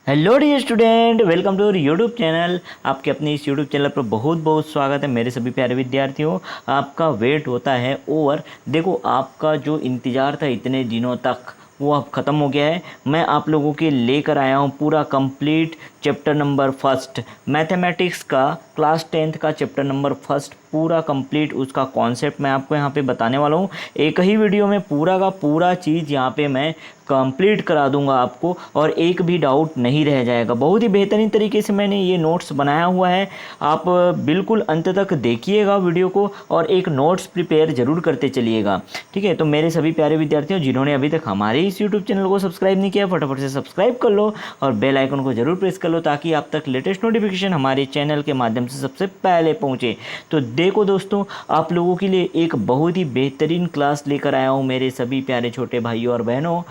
Hello dear student, welcome to YouTube channel. आपके अपने इस यूट्यूब चैनल पर बहुत बहुत स्वागत है मेरे सभी प्यारे विद्यार्थियों। आपका वेट होता है ओवर। देखो, आपका जो इंतज़ार था इतने दिनों तक वो अब ख़त्म हो गया है। मैं आप लोगों के लेकर आया हूँ पूरा complete chapter number first mathematics का, क्लास 10th का चैप्टर नंबर फर्स्ट पूरा कंप्लीट उसका कॉन्सेप्ट मैं आपको यहाँ पे बताने वाला हूँ। एक ही वीडियो में पूरा का पूरा चीज़ यहाँ पे मैं कंप्लीट करा दूंगा आपको, और एक भी डाउट नहीं रह जाएगा। बहुत ही बेहतरीन तरीके से मैंने ये नोट्स बनाया हुआ है। आप बिल्कुल अंत तक देखिएगा वीडियो को और एक नोट्स प्रिपेयर जरूर करते चलिएगा, ठीक है। तो मेरे सभी प्यारे विद्यार्थियों, जिन्होंने अभी तक हमारे इस यूट्यूब चैनल को सब्सक्राइब नहीं किया, फटाफट से सब्सक्राइब कर लो और बेल आइकन को जरूर प्रेस कर लो ताकि आप तक लेटेस्ट नोटिफिकेशन हमारे चैनल के माध्यम से सबसे पहले पहुँचे। तो देखो दोस्तों, आप लोगों के लिए एक बहुत ही बेहतरीन क्लास लेकर आया हूँ मेरे सभी प्यारे छोटे भाइयों और बहनों।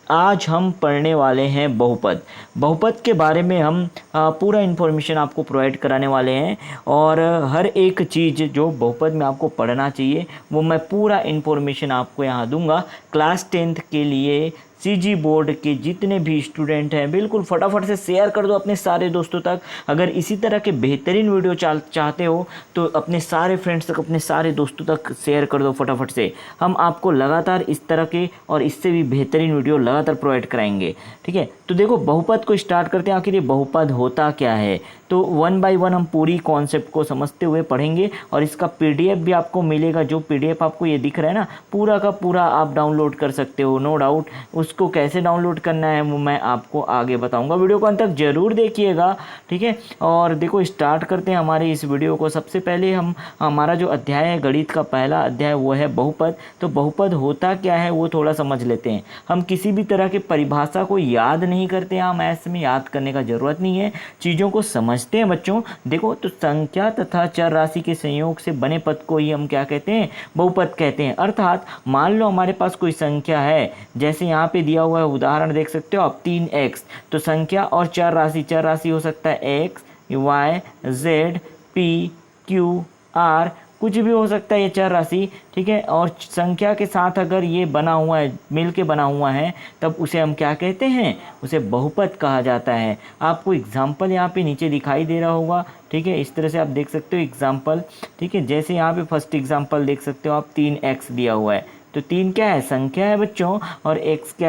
आज हम पढ़ने वाले हैं बहुपद। बहुपद के बारे में हम पूरा इन्फॉर्मेशन आपको प्रोवाइड कराने वाले हैं, और हर एक चीज़ जो बहुपद में आपको पढ़ना चाहिए वो मैं पूरा इन्फॉर्मेशन आपको यहाँ दूंगा। क्लास 10th के लिए सीजी बोर्ड के जितने भी स्टूडेंट हैं, बिल्कुल फटाफट से शेयर कर दो अपने सारे दोस्तों तक। अगर इसी तरह के बेहतरीन वीडियो चाहते हो तो अपने सारे फ्रेंड्स तक, अपने सारे दोस्तों तक शेयर कर दो फटाफट से। हम आपको लगातार इस तरह के और इससे भी बेहतरीन वीडियो लगातार प्रोवाइड कराएंगे, ठीक है। तो देखो, बहुपद को स्टार्ट करते हैं। आखिर ये बहुपद होता क्या है, तो वन बाय वन हम पूरी कॉन्सेप्ट को समझते हुए पढ़ेंगे, और इसका पीडीएफ भी आपको मिलेगा। जो पीडीएफ आपको ये दिख रहा है ना, पूरा का पूरा आप डाउनलोड कर सकते हो, नो डाउट। उसको कैसे डाउनलोड करना है वो मैं आपको आगे बताऊंगा। वीडियो को अंत तक जरूर देखिएगा, ठीक है। और देखो, स्टार्ट करते हैं हमारे इस वीडियो को। सबसे पहले हम हमारा जो अध्याय है, गणित का पहला अध्याय, वो है बहुपद। तो बहुपद होता क्या है वो थोड़ा समझ लेते हैं। हम किसी भी तरह की परिभाषा को याद नहीं करते हैं, हम ऐसे में याद करने का ज़रूरत नहीं है, चीज़ों को समझते हैं बच्चों। देखो, तो संख्या तथा चर राशि के संयोग से बने पद को ही हम क्या कहते हैं, बहुपद कहते हैं। अर्थात मान लो हमारे पास कोई संख्या है, जैसे यहाँ पे दिया हुआ है, उदाहरण देख सकते हो आप, 3x। तो संख्या और चर राशि हो सकता है x, y, z, p, q, r, कुछ भी हो सकता है ये चर राशि, ठीक है। और संख्या के साथ अगर ये बना हुआ है, मिल के बना हुआ है, तब उसे हम क्या कहते हैं, उसे बहुपद कहा जाता है। आपको एग्जाम्पल यहाँ पे नीचे दिखाई दे रहा होगा, ठीक है। इस तरह से आप देख सकते हो एग्जाम्पल, ठीक है। जैसे यहाँ पे फर्स्ट एग्जाम्पल देख सकते हो आप, 3x दिया हुआ है। तो 3 क्या है, संख्या है बच्चों, और x क्या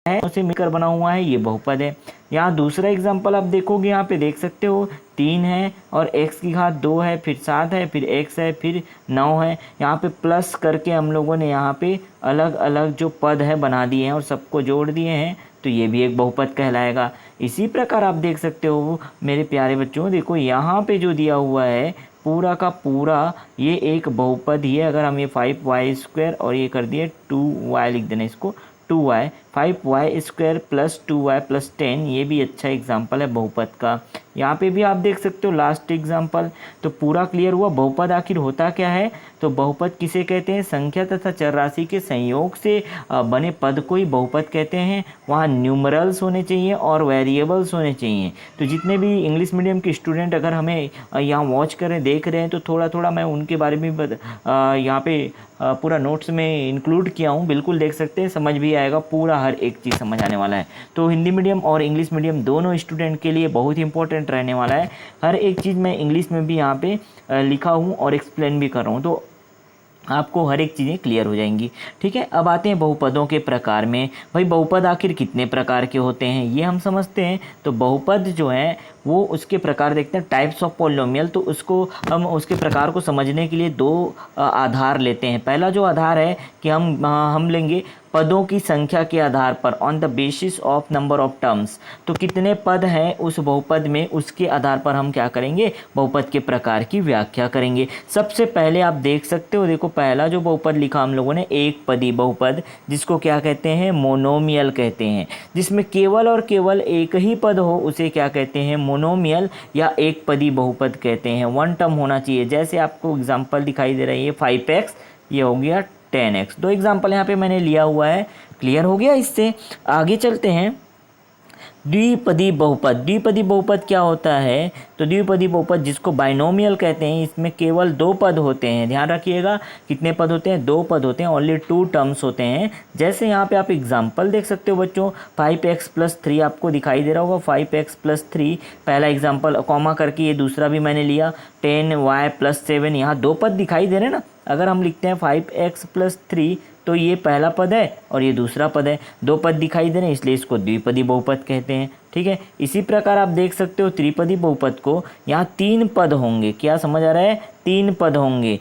है, उसे मिलकर बना हुआ है, ये बहुपद है। यहाँ दूसरा एग्जांपल आप देखोगे, यहाँ पे देख सकते हो 3 है और x की घात 2 है, फिर 7 है, फिर x है, फिर 9 है। यहाँ पे प्लस करके हम लोगों ने यहाँ पे अलग अलग जो पद है बना दिए हैं और सबको जोड़ दिए हैं, तो ये भी एक बहुपद कहलाएगा। इसी प्रकार आप देख सकते हो मेरे प्यारे बच्चों, देखो यहाँ पे जो दिया हुआ है पूरा का पूरा ये एक बहुपद ही है। अगर हम ये 5y² और ये कर दिए 2y, लिख देना इसको 2y, 5y² plus 2y plus 10, ये भी अच्छा एग्जाम्पल है बहुपद का। यहाँ पे भी आप देख सकते हो लास्ट एग्जाम्पल। तो पूरा क्लियर हुआ बहुपद आखिर होता क्या है। तो बहुपद किसे कहते हैं, संख्या तथा चर राशि के संयोग से बने पद को ही बहुपद कहते हैं। वहाँ न्यूमरल्स होने चाहिए और वेरिएबल्स होने चाहिए। तो जितने भी इंग्लिश मीडियम के स्टूडेंट अगर हमें यहाँ वॉच कर रहे हैं, देख रहे हैं, तो थोड़ा थोड़ा मैं उनके बारे में यहाँ पे पूरा नोट्स में इंक्लूड किया हूँ। बिल्कुल देख सकते हैं, समझ भी आएगा, पूरा हर एक चीज़ समझ आने वाला है। तो हिंदी मीडियम और इंग्लिश मीडियम दोनों स्टूडेंट के लिए बहुत ही इंपॉर्टेंट रहने वाला है। हर एक चीज़ मैं इंग्लिश में भी यहाँ पे लिखा हूँ और एक्सप्लेन भी कर रहा हूँ, तो आपको हर एक चीज़ें क्लियर हो जाएंगी, ठीक है। अब आते हैं बहुपदों के प्रकार में। भाई, बहुपद आखिर कितने प्रकार के होते हैं ये हम समझते हैं। तो बहुपद जो है वो उसके प्रकार देखते हैं, टाइप्स ऑफ पॉलिनोमियल। तो उसको हम उसके प्रकार को समझने के लिए दो आधार लेते हैं। पहला जो आधार है कि हम लेंगे पदों की संख्या के आधार पर, on the basis of number of terms. तो कितने पद हैं उस बहुपद में, उसके आधार पर हम क्या करेंगे, बहुपद के प्रकार की व्याख्या करेंगे। सबसे पहले आप देख सकते हो, देखो पहला जो बहुपद लिखा हम लोगों ने, एक पदी बहुपद, जिसको क्या कहते हैं, मोनोमियल कहते हैं। जिसमें केवल और केवल एक ही पद हो उसे क्या कहते हैं, मोनोमियल या एक पदी बहुपद कहते हैं। वन टर्म होना चाहिए। जैसे आपको एग्जांपल दिखाई दे रही है 5x, ये हो गया 10x। दो एग्जांपल यहाँ पे मैंने लिया हुआ है। क्लियर हो गया। इससे आगे चलते हैं। द्विपदी बहुपद, द्विपदी बहुपद क्या होता है? तो द्विपदी बहुपद जिसको बाइनोमियल कहते हैं, इसमें केवल दो पद होते हैं। ध्यान रखिएगा, कितने पद होते हैं? दो पद होते हैं, ओनली टू टर्म्स होते हैं। जैसे यहाँ पे आप एग्जांपल देख सकते हो बच्चों, 5x+3 आपको दिखाई दे रहा होगा, 5x+3 पहला एग्जाम्पल, कॉमा करके ये दूसरा भी मैंने लिया, 10y+7, यहाँ दो पद दिखाई दे रहे हैं ना। अगर हम लिखते हैं 5x+3 तो ये पहला पद है और ये दूसरा पद है, दो पद दिखाई दे रहे हैं, इसलिए इसको द्विपदी बहुपद कहते हैं। ठीक है, इसी प्रकार आप देख सकते हो त्रिपदी बहुपद को, यहाँ तीन पद होंगे। क्या समझ आ रहा है? तीन पद होंगे।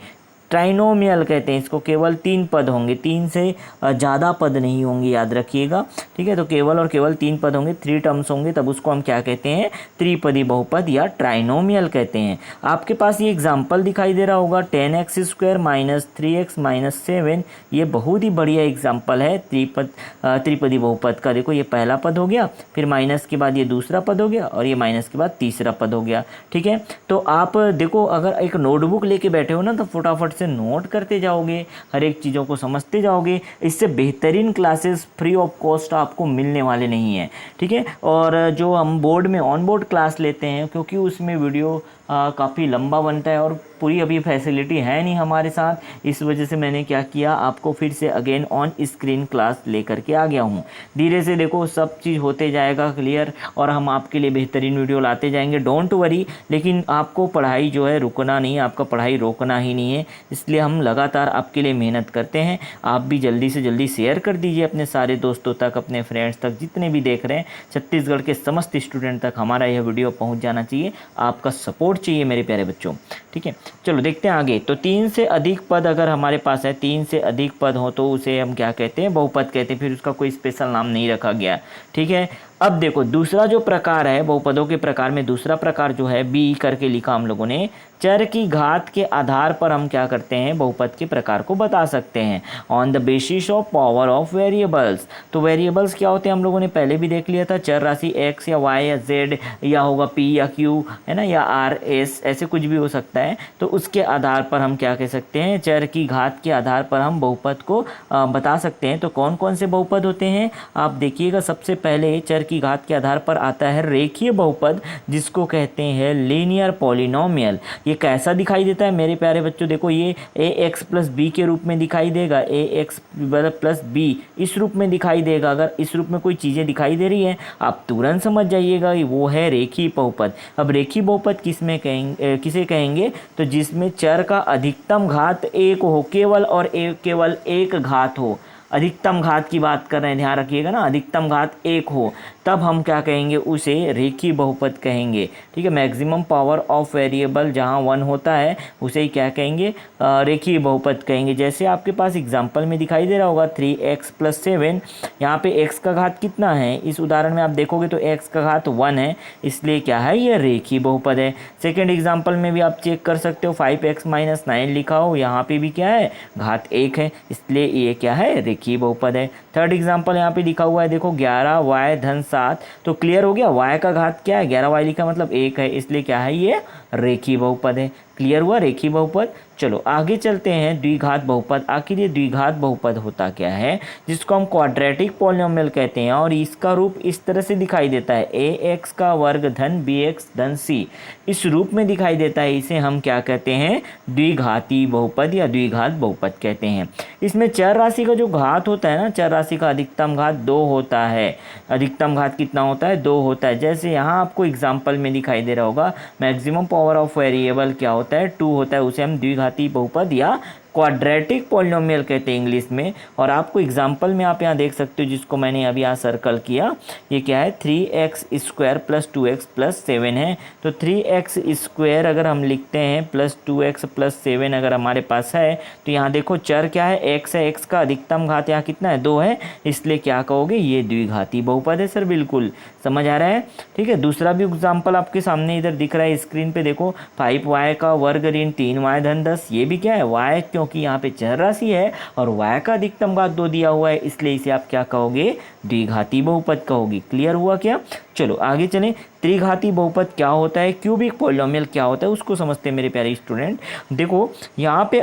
ट्राइनोमियल कहते हैं इसको, केवल तीन पद होंगे, तीन से ज़्यादा पद नहीं होंगे, याद रखिएगा। ठीक है, तो केवल और केवल तीन पद होंगे, थ्री टर्म्स होंगे, तब उसको हम क्या कहते हैं? त्रिपदी बहुपद या ट्राइनोमियल कहते हैं। आपके पास ये एग्जाम्पल दिखाई दे रहा होगा, 10x² - 3x - 7, ये बहुत ही बढ़िया एग्जाम्पल है त्रिपदी बहुपद का। देखो ये पहला पद हो गया, फिर माइनस के बाद ये दूसरा पद हो गया, और ये माइनस के बाद तीसरा पद हो गया। ठीक है, तो आप देखो, अगर एक नोटबुक लेके बैठे हो ना, तो फटाफट से नोट करते जाओगे, हर एक चीज़ों को समझते जाओगे। इससे बेहतरीन क्लासेस फ्री ऑफ कॉस्ट आपको मिलने वाले नहीं है। ठीक है, और जो हम बोर्ड में ऑन बोर्ड क्लास लेते हैं, क्योंकि उसमें वीडियो काफ़ी लंबा बनता है और पूरी अभी फैसिलिटी है नहीं हमारे साथ, इस वजह से मैंने क्या किया, आपको फिर से अगेन ऑन स्क्रीन क्लास लेकर के आ गया हूँ। धीरे से देखो सब चीज़ होते जाएगा क्लियर, और हम आपके लिए बेहतरीन वीडियो लाते जाएंगे, डोंट वरी। लेकिन आपको पढ़ाई जो है रुकना नहीं है, आपका पढ़ाई रोकना ही नहीं है, इसलिए हम लगातार आपके लिए मेहनत करते हैं। आप भी जल्दी से जल्दी शेयर कर दीजिए अपने सारे दोस्तों तक, अपने फ्रेंड्स तक, जितने भी देख रहे हैं, छत्तीसगढ़ के समस्त स्टूडेंट तक हमारा यह वीडियो पहुँच जाना चाहिए। आपका सपोर्ट चाहिए मेरे प्यारे बच्चों। ठीक है, चलो देखते हैं आगे। तो तीन से अधिक पद अगर हमारे पास है, तीन से अधिक पद हो तो उसे हम क्या कहते हैं? बहुपद कहते हैं, फिर उसका कोई स्पेशल नाम नहीं रखा गया। ठीक है, अब देखो दूसरा जो प्रकार है बहुपदों के प्रकार में, दूसरा प्रकार जो है बी करके लिखा हम लोगों ने, चर की घात के आधार पर हम क्या करते हैं? बहुपद के प्रकार को बता सकते हैं, on the basis of power of variables. तो वेरिएबल्स क्या होते हैं हम लोगों ने पहले भी देख लिया था, चर राशि x या y या z या होगा p या q, है ना, या r s, ऐसे कुछ भी हो सकता है। तो उसके आधार पर हम क्या कह सकते हैं? चर की घात के आधार पर हम बहुपद को बता सकते हैं। तो कौन कौन से बहुपद होते हैं आप देखिएगा। सबसे पहले चर की घात के आधार पर आता है रेखीय बहुपद, जिसको कहते हैं लीनियर पॉलिनोमियल। ये कैसा दिखाई देता है मेरे प्यारे बच्चों? देखो ये ax+b के रूप में दिखाई देगा, ax+b इस रूप में दिखाई देगा। अगर इस रूप में कोई चीज़ें दिखाई दे रही है, आप तुरंत समझ जाइएगा कि वो है रेखीय बहुपद। अब रेखीय बहुपद किसे कहेंगे? तो जिसमें चर का अधिकतम घात एक हो, केवल और केवल एक घात हो। अधिकतम घात की बात कर रहे हैं, ध्यान रखिएगा ना, अधिकतम घात एक हो, तब हम क्या कहेंगे? उसे रेखीय बहुपद कहेंगे। ठीक है, मैक्सिमम पावर ऑफ वेरिएबल जहाँ 1 होता है उसे ही क्या कहेंगे? रेखीय बहुपद कहेंगे। जैसे आपके पास एग्जाम्पल में दिखाई दे रहा होगा 3x+7, यहाँ पे x का घात कितना है? इस उदाहरण में आप देखोगे तो x का घात 1 है, इसलिए क्या है? यह रेखीय बहुपद है। सेकेंड एग्जाम्पल में भी आप चेक कर सकते हो, 5x - 9 लिखा हो, यहाँ पे भी क्या है? घात 1 है, इसलिए ये क्या है? रेखीय बहुपद है। थर्ड एग्जाम्पल यहाँ पे लिखा हुआ है, देखो 11y-7, तो क्लियर हो गया, y का घात क्या है? 11y लिखा मतलब 1 है, इसलिए क्या है? ये रेखीय बहुपद है। क्लियर हुआ रेखीय बहुपद। चलो आगे चलते हैं, द्विघात बहुपद। आखिर ये द्विघात बहुपद होता क्या है? जिसको हम क्वाड्रेटिक पॉलिनोमियल कहते हैं, और इसका रूप इस तरह से दिखाई देता है, ax का वर्ग धन bx धन c, इस रूप में दिखाई देता है। इसे हम क्या कहते हैं? द्विघाती बहुपद या द्विघात बहुपद कहते हैं। इसमें चर राशि का जो घात होता है ना, चर राशि का अधिकतम घात 2 होता है। अधिकतम घात कितना होता है? 2 होता है। जैसे यहाँ आपको एग्जाम्पल में दिखाई दे रहा होगा, मैक्सिमम पावर ऑफ वेरिएबल क्या होता है? 2 होता है, उसे हम द्विघाती बहुपद या क्वाड्रेटिक पॉलिनोमियल कहते हैं इंग्लिश में। और आपको एग्जाम्पल में आप यहाँ देख सकते हो, जिसको मैंने अभी यहाँ सर्कल किया, ये क्या है? 3x² + 2x + 7 है। तो 3x² अगर हम लिखते हैं प्लस 2x + 7 अगर हमारे पास है, तो यहाँ देखो चर क्या है? x है, x का अधिकतम घात यहाँ कितना है? 2 है, इसलिए क्या कहोगे? ये द्विघाती बहुपद है सर। बिल्कुल समझ आ रहा है। ठीक है, दूसरा भी एग्जाम्पल आपके सामने इधर दिख रहा है स्क्रीन पे, देखो 5y का वर्ग ऋण 3y धन 10, ये भी क्या है? y क्यों क्योंकि यहाँ पे चर राशि है और y का अधिकतम घात 2 दिया हुआ है, इसलिए इसे आप क्या कहोगे, द्विघाती बहुपद कहोगे। क्लियर हुआ क्या? चलो आगे चलें। त्रिघाती बहुपद क्या होता है, क्यूबिक पॉलिनोमियल क्या होता है, उसको समझते हैं मेरे प्यारे स्टूडेंट। देखो यहाँ पे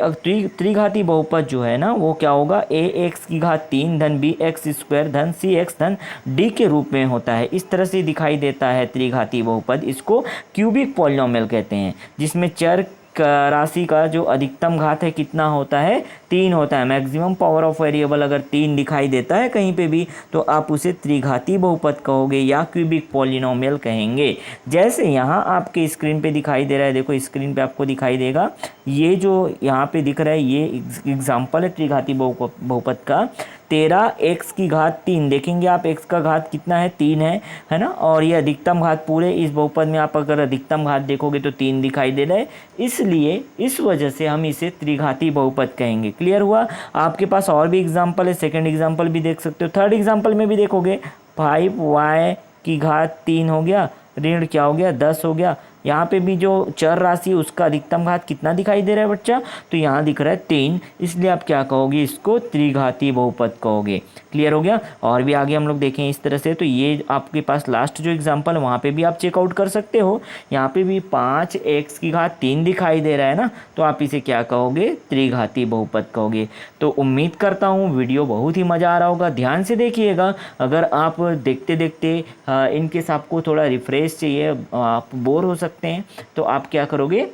त्रिघाती बहुपद जो है ना वो क्या होगा, ए एक्स की घात 3 धन बी एक्स स्क्वायर धन सी एक्स धन डी के रूप में होता है। इस तरह से दिखाई देता है त्रिघाती बहुपद। इसको क्यूबिक पॉलिनोमियल कहते हैं, जिसमें चर राशि का जो अधिकतम घात है कितना होता है, 3 होता है। मैक्सिमम पावर ऑफ वेरिएबल अगर 3 दिखाई देता है कहीं पे भी तो आप उसे त्रिघाती बहुपद कहोगे या क्यूबिक पॉलिनोमियल कहेंगे। जैसे यहाँ आपके स्क्रीन पे दिखाई दे रहा है, देखो स्क्रीन पे आपको दिखाई देगा, ये जो यहाँ पे दिख रहा है ये एग्जाम्पल है त्रिघाती बहुपद का। 13 एक्स की घात 3, देखेंगे आप एक्स का घात कितना है, 3 है ना। और ये अधिकतम घात पूरे इस बहुपद में आप अगर अधिकतम घात देखोगे तो 3 दिखाई दे रहा है, इसलिए इस वजह से हम इसे त्रिघाती बहुपद कहेंगे। क्लियर हुआ? आपके पास और भी एग्जाम्पल है, सेकंड एग्जाम्पल भी देख सकते हो। थर्ड एग्जाम्पल में भी देखोगे 5y की घात 3 हो गया, ऋण क्या हो गया, 10 हो गया। यहाँ पे भी जो चर राशि उसका अधिकतम घात कितना दिखाई दे रहा है बच्चा, तो यहाँ दिख रहा है 3, इसलिए आप क्या कहोगे, इसको त्रिघाती बहुपद कहोगे। क्लियर हो गया? और भी आगे हम लोग देखें इस तरह से, तो ये आपके पास लास्ट जो एग्जांपल है वहाँ पे भी आप चेकआउट कर सकते हो। यहाँ पे भी 5x की घात 3 दिखाई दे रहा है ना, तो आप इसे क्या कहोगे, त्रिघाती बहुपद कहोगे। तो उम्मीद करता हूँ वीडियो बहुत ही मज़ा आ रहा होगा, ध्यान से देखिएगा। अगर आप देखते देखते इनकेस आपको थोड़ा रिफ्रेश चाहिए, आप बोर हो सकते हैं, तो आप क्या करोगे,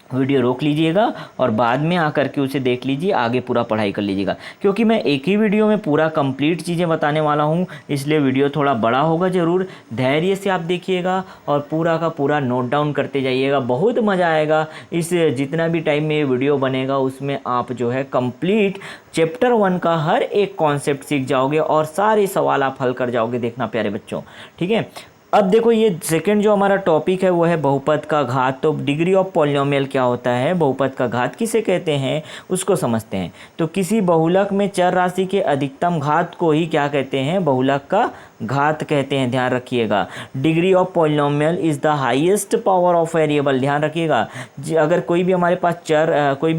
वीडियो रोक लीजिएगा और बाद में आकर के उसे देख लीजिए, आगे पूरा पढ़ाई कर लीजिएगा। क्योंकि मैं एक ही वीडियो में पूरा कंप्लीट चीज़ें बताने वाला हूँ, इसलिए वीडियो थोड़ा बड़ा होगा। ज़रूर धैर्य से आप देखिएगा और पूरा का पूरा नोट डाउन करते जाइएगा, बहुत मज़ा आएगा। इस जितना भी टाइम में ये वीडियो बनेगा उसमें आप जो है कंप्लीट चैप्टर 1 का हर एक कॉन्सेप्ट सीख जाओगे और सारे सवाल आप हल कर जाओगे। देखना प्यारे बच्चों, ठीक है। अब देखो ये सेकंड जो हमारा टॉपिक है वो है बहुपद का घात। तो डिग्री ऑफ पॉलिनोमियल क्या होता है, बहुपद का घात किसे कहते हैं, उसको समझते हैं। तो किसी बहुलक में चर राशि के अधिकतम घात को ही क्या कहते हैं, बहुलक का घात कहते हैं। ध्यान रखिएगा, degree of polynomial is the highest power of variable. ध्यान रखिएगा, अगर कोई भी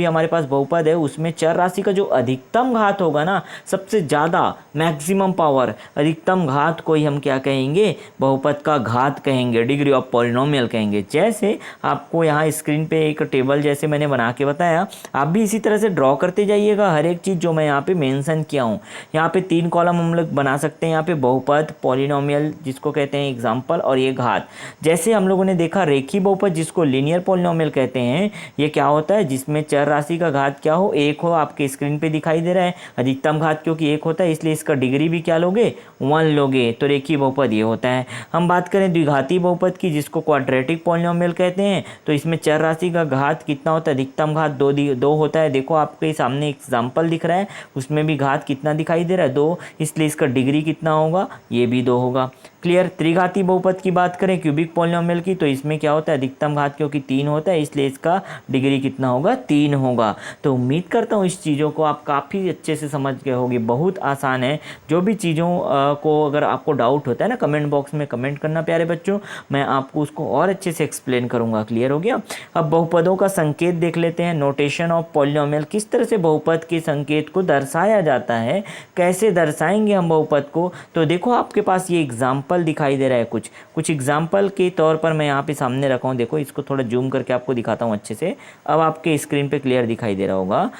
हमारे पास बहुपद है उसमें चर राशि का जो अधिकतम घात होगा ना, सबसे ज़्यादा मैक्सिमम पावर, अधिकतम घात को ही हम क्या कहेंगे, बहुपद का घात कहेंगे, डिग्री ऑफ पॉलिनोमियल कहेंगे। जैसे आपको यहाँ स्क्रीन पे एक टेबल जैसे मैंने बना के बताया, आप भी इसी तरह से ड्रॉ करते जाइएगा हर एक चीज़ जो मैं यहाँ पे मेंशन किया हूँ। यहाँ पे 3 कॉलम हम लोग बना सकते हैं। यहाँ पे बहुपद, पॉलिनोमियल जिसको कहते हैं एग्जाम्पल, और ये घात। जैसे हम लोगों ने देखा रेखी बहुपद जिसको लीनियर पॉलिनोमियल कहते हैं, ये क्या होता है, जिसमें चर राशि का घात क्या हो, 1 हो। आपके स्क्रीन पे दिखाई दे रहा है, अधिकतम घात क्योंकि 1 होता है इसलिए इसका डिग्री भी क्या लोगे, 1 लोगे। तो रेखी बहुपद ये होता है। हम बात करें द्विघाती बहुपद की जिसको क्वाड्रेटिक पॉलिनोमियल कहते हैं, तो इसमें चर राशि का घात कितना होता है, अधिकतम घात 2 होता है। देखो आपके सामने एग्जाम्पल दिख रहा है, उसमें भी घात कितना दिखाई दे रहा है, 2, इसलिए इसका डिग्री कितना होगा, ये भी 2 होगा। क्लियर? त्रिघाती बहुपद की बात करें क्यूबिक पॉलिनोमियल की, तो इसमें क्या होता है, अधिकतम घात क्योंकि 3 होता है इसलिए इसका डिग्री कितना होगा, 3 होगा। तो उम्मीद करता हूँ इस चीज़ों को आप काफ़ी अच्छे से समझ गए होंगे, बहुत आसान है। जो भी चीज़ों को अगर आपको डाउट होता है ना, कमेंट बॉक्स में कमेंट करना प्यारे बच्चों, मैं आपको उसको और अच्छे से एक्सप्लेन करूँगा। क्लियर हो गया? अब बहुपदों का संकेत देख लेते हैं। नोटेशन ऑफ पॉलिनोमियल, किस तरह से बहुपद के संकेत को दर्शाया जाता है, कैसे दर्शाएंगे हम बहुपद को। तो देखो आपके पास ये एग्जाम्पल दिखाई दे रहा है, कुछ एग्जाम्पल के तौर पर मैं यहाँ पे सामने रखा हूँ। देखो इसको थोड़ा जूम करके आपको दिखाता हूँ अच्छे से, अब आपके स्क्रीन पे क्लियर दिखाई दे रहा होगा।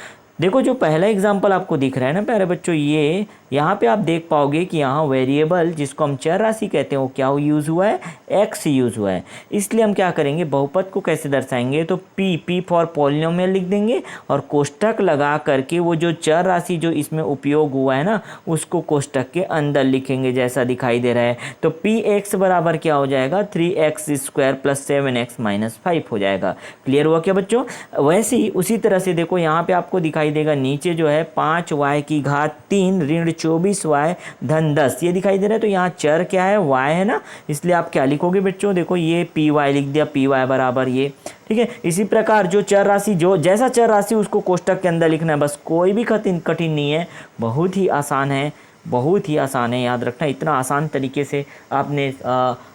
देखो जो पहला एग्जाम्पल आपको दिख रहा है ना प्यारे बच्चों, ये यहाँ पे आप देख पाओगे कि यहाँ वेरिएबल जिसको हम चर राशि कहते हैं वो क्या यूज़ हुआ है, एक्स यूज़ हुआ है। इसलिए हम क्या करेंगे, बहुपद को कैसे दर्शाएंगे, तो पी फॉर पॉलिनोमियल लिख देंगे और कोष्टक लगा करके वो जो चर राशि जो इसमें उपयोग हुआ है ना उसको कोष्टक के अंदर लिखेंगे, जैसा दिखाई दे रहा है। तो पी एक्स बराबर क्या हो जाएगा, 3x square plus 7x minus 5 हो जाएगा। क्लियर हुआ क्या बच्चों? वैसे ही उसी तरह से देखो यहाँ पे आपको दिखाई देगा, नीचे जो है 5y की घात 3 ऋण 24y धन 10 ये दिखाई दे रहा है। तो यहाँ चर क्या है, y है ना, इसलिए आप क्या लिखोगे बच्चों, देखो ये py लिख दिया, py बराबर ये, ठीक है। इसी प्रकार जो चर राशि, जो जैसा चर राशि उसको कोष्टक के अंदर लिखना है, बस कोई भी कठिन नहीं है, बहुत ही आसान है, बहुत ही आसान है, याद रखना। इतना आसान तरीके से आपने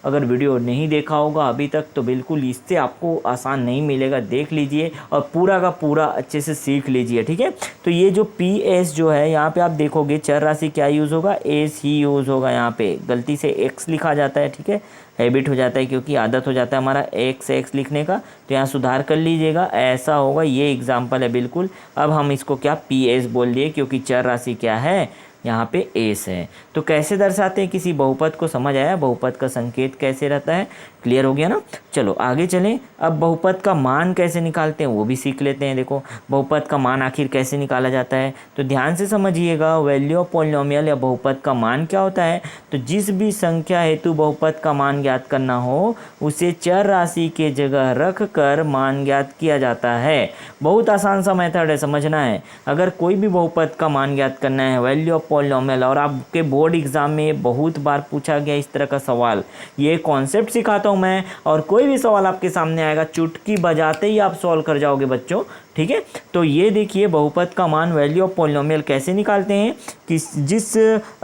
अगर वीडियो नहीं देखा होगा अभी तक तो बिल्कुल इससे आपको आसान नहीं मिलेगा, देख लीजिए और पूरा का पूरा अच्छे से सीख लीजिए, ठीक है। तो ये जो पी एस जो है यहाँ पे आप देखोगे चर राशि क्या यूज़ होगा, एस ही यूज़ होगा। यहाँ पे गलती से एक्स लिखा जाता है, ठीक है, हैबिट हो जाता है क्योंकि आदत हो जाता है हमारा एक्स लिखने का, तो यहाँ सुधार कर लीजिएगा, ऐसा होगा। ये एग्जाम्पल है बिल्कुल। अब हम इसको क्या पी एस बोल दिए क्योंकि चर राशि क्या है, यहाँ पे एस है। तो कैसे दर्शाते हैं किसी बहुपद को, समझ आया बहुपद का संकेत कैसे रहता है, क्लियर हो गया ना। चलो आगे चलें। अब बहुपद का मान कैसे निकालते हैं वो भी सीख लेते हैं। देखो बहुपद का मान आखिर कैसे निकाला जाता है, तो ध्यान से समझिएगा। वैल्यू ऑफ पॉलिनोमियल या बहुपद का मान क्या होता है, तो जिस भी संख्या हेतु बहुपद का मान ज्ञात करना हो उसे चर राशि के जगह रख कर मान ज्ञात किया जाता है। बहुत आसान सा मेथड है, समझना है। अगर कोई भी बहुपद का मान ज्ञात करना है, वैल्यू ऑफ पॉलिनोमियल, और आपके बोर्ड एग्जाम में बहुत बार पूछा गया इस तरह का सवाल, ये कॉन्सेप्ट सिखाता हूँ मैं, और कोई भी सवाल आपके सामने आएगा चुटकी बजाते ही आप सॉल्व कर जाओगे बच्चों, ठीक है। तो ये देखिए बहुपद का मान वैल्यू ऑफ पॉलिनोमियल कैसे निकालते हैं कि जिस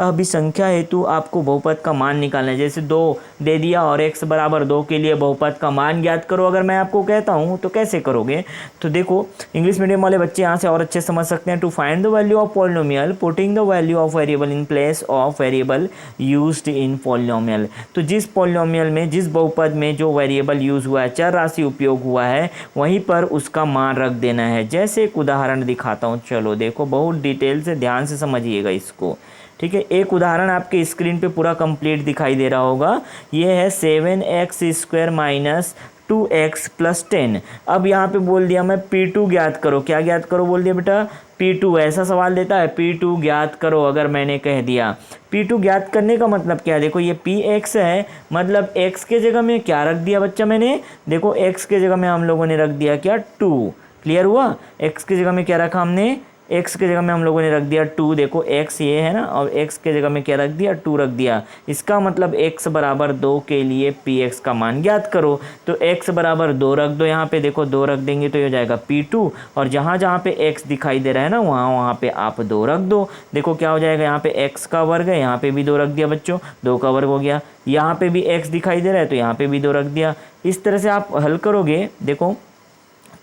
भी संख्या हेतु आपको बहुपद का मान निकालना है, जैसे 2 दे दिया और x बराबर 2 के लिए बहुपद का मान ज्ञात करो अगर मैं आपको कहता हूँ तो कैसे करोगे। तो देखो इंग्लिश मीडियम वाले बच्चे यहाँ से और अच्छे समझ सकते हैं। To find the value of polynomial putting the value of variable in place of variable used in polynomial. तो जिस पॉलिनोमियल में, जिस बहुपद में जो वेरिएबल यूज हुआ है, चर राशि उपयोग हुआ है, वहीं पर उसका मान रख देना है। जैसे एक उदाहरण दिखाता हूँ, चलो देखो बहुत डिटेल से ध्यान से समझिएगा इसको, ठीक है। एक उदाहरण आपके स्क्रीन पे पूरा कंप्लीट दिखाई दे रहा होगा। ये है 7x² माइनस 2x प्लस 10। अब यहाँ पे बोल दिया मैं P2 ज्ञात करो। क्या ज्ञात करो बोल दिया बेटा, P2। ऐसा सवाल देता है P2 ज्ञात करो अगर मैंने कह दिया। P2 ज्ञात करने का मतलब क्या है, देखो ये Px है, मतलब x के जगह में क्या रख दिया बच्चा मैंने, देखो x के जगह में हम लोगों ने रख दिया क्या, 2। क्लियर हुआ। x की जगह में क्या रखा हमने, x की जगह में हम लोगों ने रख दिया 2। देखो x ये है ना, और x के जगह में क्या रख दिया, 2 रख दिया। इसका मतलब x बराबर 2 के लिए px का मान ज्ञात करो। तो x बराबर 2 रख दो, यहाँ पे देखो 2 रख देंगे तो ये हो जाएगा P2, और जहाँ जहाँ पे x दिखाई दे रहा है ना वहाँ पे आप 2 रख दो। देखो क्या हो जाएगा, यहाँ पे x का वर्ग है, यहाँ पे भी 2 रख दिया बच्चों, 2 का वर्ग हो गया। यहाँ पे भी x दिखाई दे रहा है तो यहाँ पे भी 2 रख दिया। इस तरह से आप हल करोगे देखो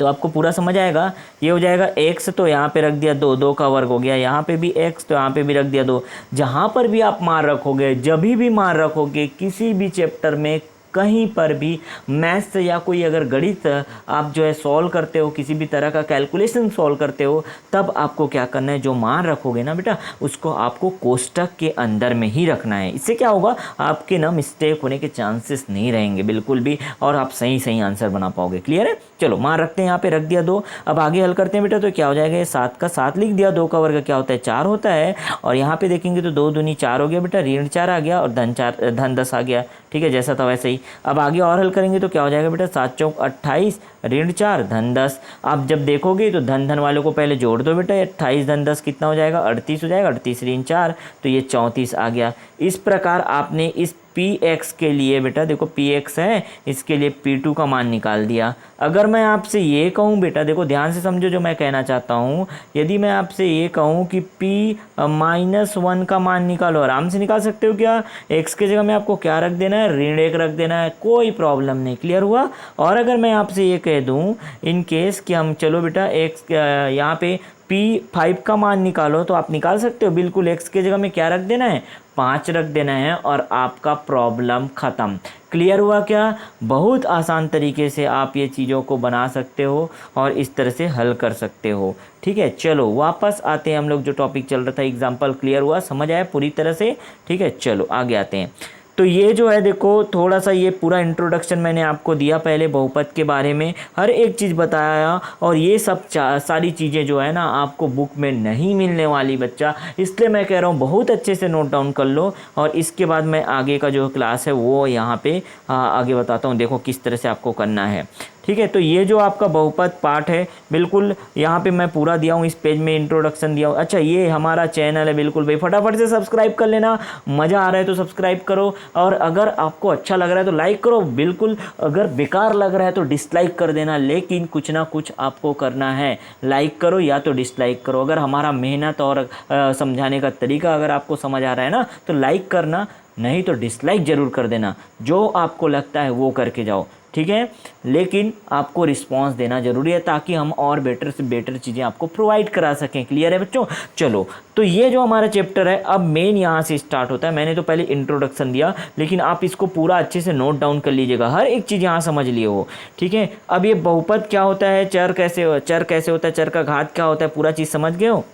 तो आपको पूरा समझ आएगा। ये हो जाएगा x, तो यहाँ पे रख दिया 2, 2 का वर्ग हो गया। यहाँ पे भी x तो यहाँ पे भी रख दिया 2। जहाँ पर भी आप मान रखोगे, जब भी मान रखोगे किसी भी चैप्टर में, कहीं पर भी मैथ्स या कोई अगर गणित आप जो है सॉल्व करते हो, किसी भी तरह का कैलकुलेशन सॉल्व करते हो, तब आपको क्या करना है, जो मान रखोगे ना बेटा उसको आपको कोष्टक के अंदर में ही रखना है। इससे क्या होगा, आपके ना मिस्टेक होने के चांसेस नहीं रहेंगे बिल्कुल भी, और आप सही आंसर बना पाओगे। क्लियर है। चलो मान रखते हैं, यहाँ पे रख दिया 2। अब आगे हल करते हैं बेटा, तो क्या हो जाएगा, 7 का 7 लिख दिया, 2 का वर्ग क्या होता है, 4 होता है। और यहाँ पे देखेंगे तो 2 दूनी 4 हो गया बेटा, ऋण 4 आ गया और धन 10 आ गया, ठीक है, जैसा था वैसे ही। अब आगे और हल करेंगे तो क्या हो जाएगा बेटा, 7 चौक 28, ऋण 4 धन 10। आप जब देखोगे तो धन वालों को पहले जोड़ दो बेटा, 28 धन 10 कितना हो जाएगा, 38 हो जाएगा, 38 ऋण 4 तो ये 34 आ गया। इस प्रकार आपने इस Px के लिए बेटा, देखो Px है, इसके लिए P2 का मान निकाल दिया। अगर मैं आपसे ये कहूँ बेटा, देखो ध्यान से समझो जो मैं कहना चाहता हूँ, यदि मैं आपसे ये कहूँ कि P-1 का मान निकालो, आराम से निकाल सकते हो क्या। x के जगह में आपको क्या रख देना है, ऋण 1 रख देना है, कोई प्रॉब्लम नहीं। क्लियर हुआ। और अगर मैं आपसे ये कह दूँ इन केस कि हम चलो बेटा x यहाँ पे P5 का मान निकालो, तो आप निकाल सकते हो बिल्कुल। x के जगह में क्या रख देना है, 5 रख देना है, और आपका प्रॉब्लम ख़त्म। क्लियर हुआ क्या। बहुत आसान तरीके से आप ये चीज़ों को बना सकते हो और इस तरह से हल कर सकते हो। ठीक है, चलो वापस आते हैं हम लोग, जो टॉपिक चल रहा था एग्जाम्पल। क्लियर हुआ, समझ आया पूरी तरह से। ठीक है, चलो आगे आते हैं। तो ये जो है देखो, थोड़ा सा ये पूरा इंट्रोडक्शन मैंने आपको दिया, पहले बहुपद के बारे में हर एक चीज़ बताया, और ये सब सारी चीज़ें जो है ना आपको बुक में नहीं मिलने वाली बच्चा, इसलिए मैं कह रहा हूँ बहुत अच्छे से नोट डाउन कर लो। और इसके बाद मैं आगे का जो क्लास है वो यहाँ पे आगे बताता हूँ, देखो किस तरह से आपको करना है। ठीक है। तो ये जो आपका बहुपद पाठ है बिल्कुल यहाँ पे मैं पूरा दिया हूँ, इस पेज में इंट्रोडक्शन दिया हूँ। अच्छा, ये हमारा चैनल है बिल्कुल भाई, फटाफट से सब्सक्राइब कर लेना, मज़ा आ रहा है तो सब्सक्राइब करो, और अगर आपको अच्छा लग रहा है तो लाइक करो, बिल्कुल अगर बेकार लग रहा है तो डिसलाइक कर देना, लेकिन कुछ ना कुछ आपको करना है, लाइक करो या तो डिसलाइक करो। अगर हमारा मेहनत और समझाने का तरीका अगर आपको समझ आ रहा है ना तो लाइक करना, नहीं तो डिसलाइक ज़रूर कर देना, जो आपको लगता है वो करके जाओ, ठीक है। लेकिन आपको रिस्पांस देना ज़रूरी है ताकि हम और बेटर से बेटर चीज़ें आपको प्रोवाइड करा सकें। क्लियर है बच्चों? चलो, तो ये जो हमारा चैप्टर है अब मेन यहाँ से स्टार्ट होता है। मैंने तो पहले इंट्रोडक्शन दिया, लेकिन आप इसको पूरा अच्छे से नोट डाउन कर लीजिएगा, हर एक चीज़ यहाँ समझ लिए हो, ठीक है। अब ये बहुपद क्या होता है, चर कैसे होता है, चर का घात क्या होता है, पूरा चीज़ समझ गए हो,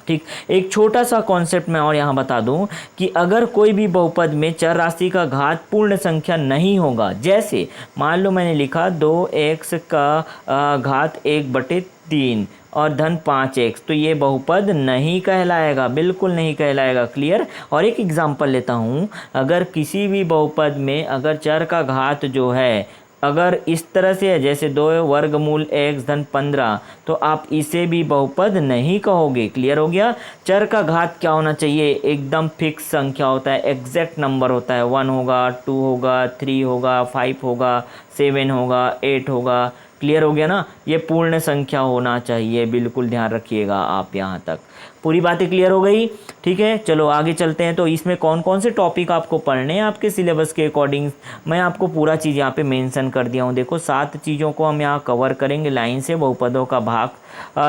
ठीक। एक छोटा सा कॉन्सेप्ट मैं और यहाँ बता दूँ कि अगर कोई भी बहुपद में चर राशि का घात पूर्ण संख्या नहीं होगा, जैसे मान लो मैंने लिखा 2x का घात 1/3 और धन 5x, तो ये बहुपद नहीं कहलाएगा, बिल्कुल नहीं कहलाएगा। क्लियर? और एक एग्जांपल लेता हूँ, अगर किसी भी बहुपद में अगर चर का घात जो है अगर इस तरह से है, जैसे 2 वर्गमूल x धन 15, तो आप इसे भी बहुपद नहीं कहोगे। क्लियर हो गया? चर का घात क्या होना चाहिए, एकदम फिक्स संख्या होता है, एग्जैक्ट नंबर होता है, 1 होगा, 2 होगा, 3 होगा, 5 होगा, 7 होगा, 8 होगा। क्लियर हो गया ना? ये पूर्ण संख्या होना चाहिए, बिल्कुल ध्यान रखिएगा आप। यहाँ तक पूरी बातें क्लियर हो गई? ठीक है, चलो आगे चलते हैं। तो इसमें कौन कौन से टॉपिक आपको पढ़ने हैं आपके सिलेबस के अकॉर्डिंग, मैं आपको पूरा चीज़ यहाँ पे मेंशन कर दिया हूँ। देखो 7 चीज़ों को हम यहाँ कवर करेंगे लाइन से। बहुपदों का भाग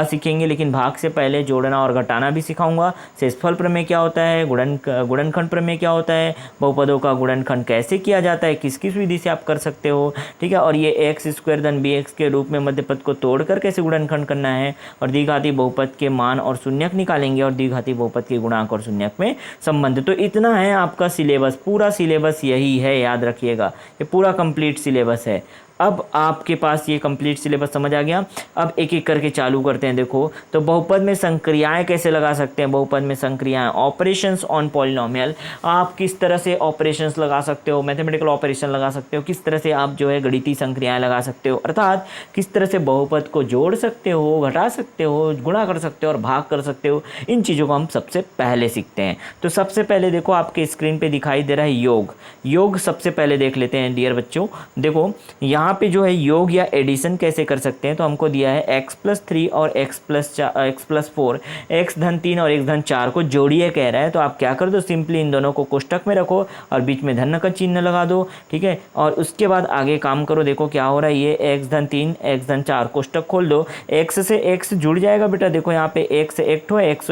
सीखेंगे, लेकिन भाग से पहले जोड़ना और घटाना भी सिखाऊंगा। शेषफल प्रमेय क्या होता है, गुणनखंड प्रमेय क्या होता है, बहुपदों का गुणनखंड कैसे किया जाता है, किस किस विधि से आप कर सकते हो, ठीक है। और ये x² धन bx के रूप में मध्यपद को तोड़कर कैसे गुणनखंड करना है, और द्विघाती बहुपद के मान और शून्यक निकालेंगे, और द्विघाती बहुपद के गुणांक और शून्यक में संबंध। तो इतना है आपका सिलेबस, पूरा सिलेबस यही है, याद रखिएगा, ये पूरा कंप्लीट सिलेबस है। अब आपके पास ये कंप्लीट सिलेबस समझ आ गया। अब एक एक करके चालू करते हैं। देखो, तो बहुपद में संक्रियाएं कैसे लगा सकते हैं, बहुपद में संक्रियाएं, ऑपरेशंस ऑन पॉलिनोमियल, आप किस तरह से ऑपरेशंस लगा सकते हो, मैथमेटिकल ऑपरेशन लगा सकते हो, किस तरह से आप जो है गणितीय संक्रियाएं लगा सकते हो, अर्थात किस तरह से बहुपद को जोड़ सकते हो, घटा सकते हो, गुणा कर सकते हो और भाग कर सकते हो। इन चीज़ों को हम सबसे पहले सीखते हैं। तो सबसे पहले देखो आपके स्क्रीन पर दिखाई दे रहा है योग। योग सबसे पहले देख लेते हैं डियर बच्चों। देखो यहाँ पे जो है योग या एडिशन कैसे कर सकते हैं, तो हमको दिया है x+3 और x+4, x धन 3 और x धन 4 को जोड़िए कह रहा है। तो आप क्या कर दो, सिंपली इन दोनों को कोष्टक में रखो और बीच में धन का चिन्ह लगा दो, ठीक है। और उसके बाद आगे काम करो। देखो क्या हो रहा है, ये x धन 3 x धन 4 कोष्टक खोल दो, x से x जुड़ जाएगा बेटा। देखो यहाँ पे x से एक ठो x